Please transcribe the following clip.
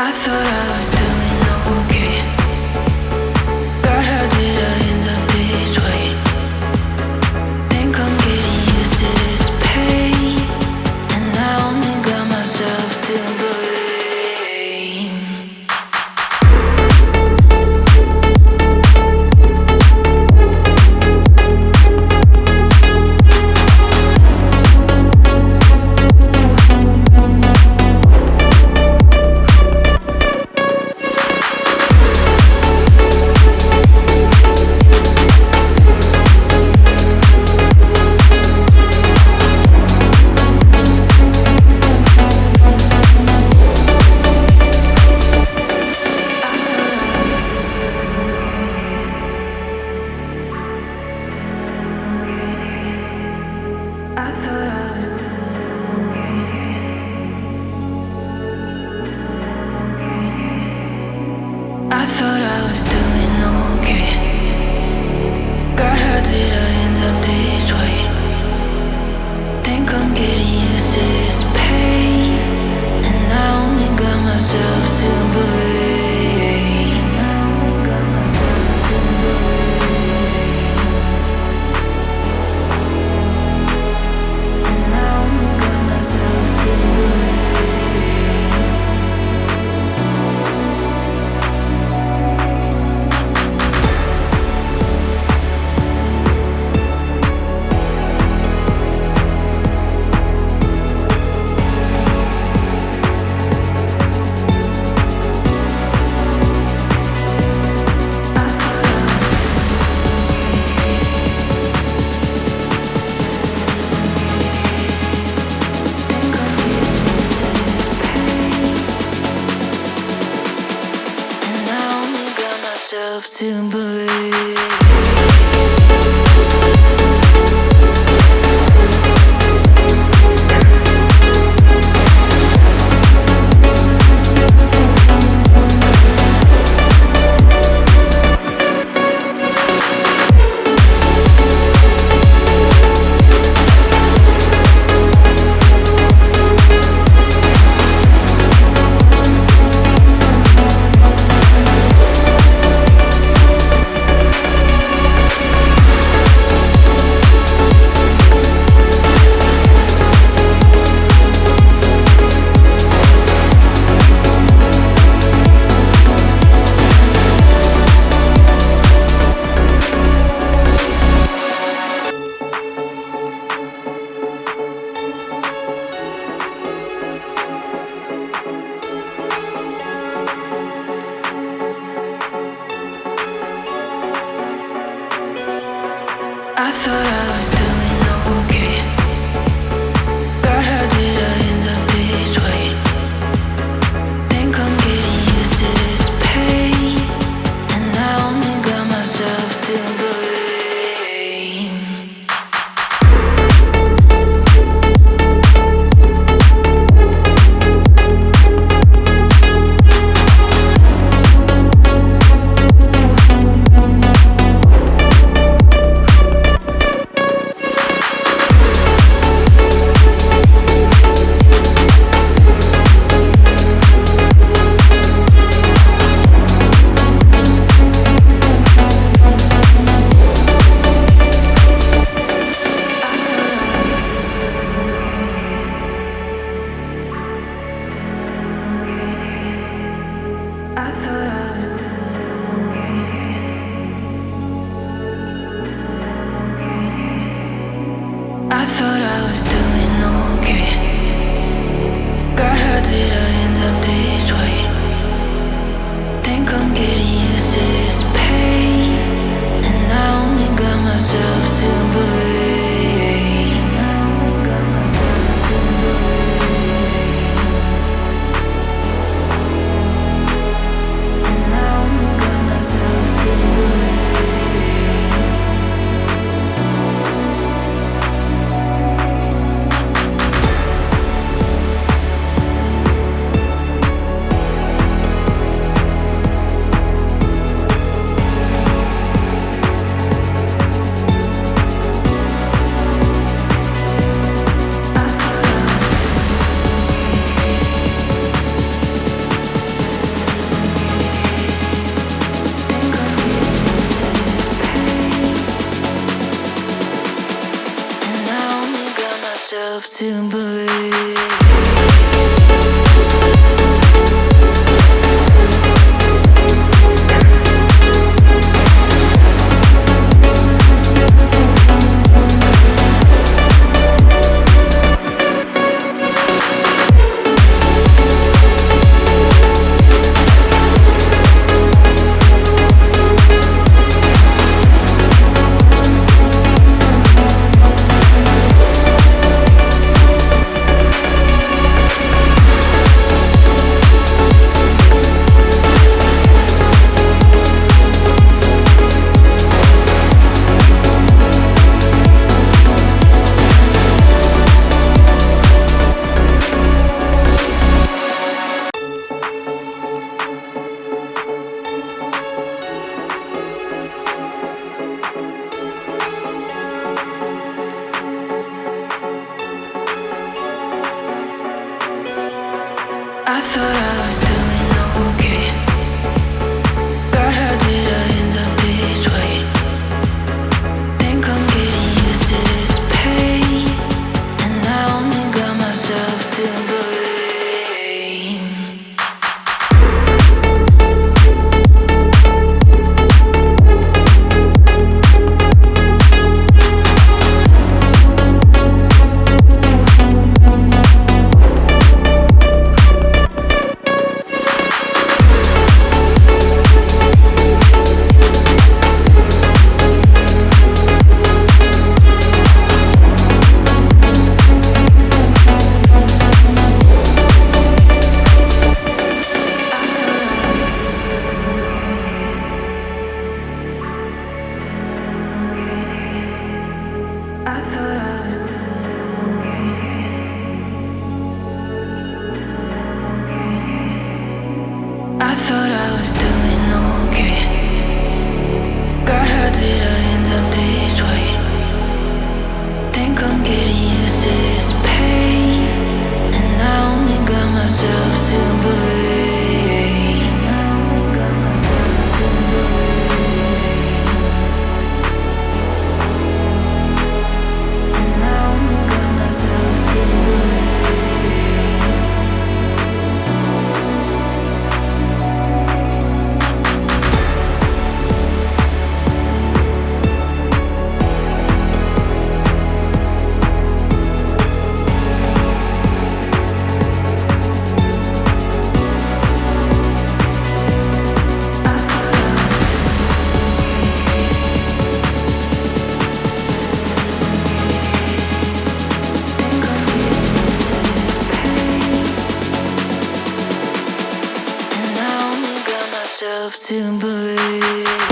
I thought I was doing okay. God, how did I end up this way? Think I'm getting used to this pain, and I only got myself to blame. I thought I was doing okay. God, how did I end up this way? Think I'm getting used to this pain, and I only got myself to blame. To believe. I thought I was doing okay. God, how did I end up this way? Think I'm getting used to this pain, and I only got myself to blame. I thought I was doing okay. God, how did I end up this way? Think I'm getting used to this pain, and I only got myself to blame. myself to believe. I thought I was doing okay. God, how did I end up this way? Think I'm getting used to this pain, and I only got myself to blame. I thought I was doing okay. God, how did I end up this way? Think I'm getting used to this pain, and I only got myself to blame. To believe.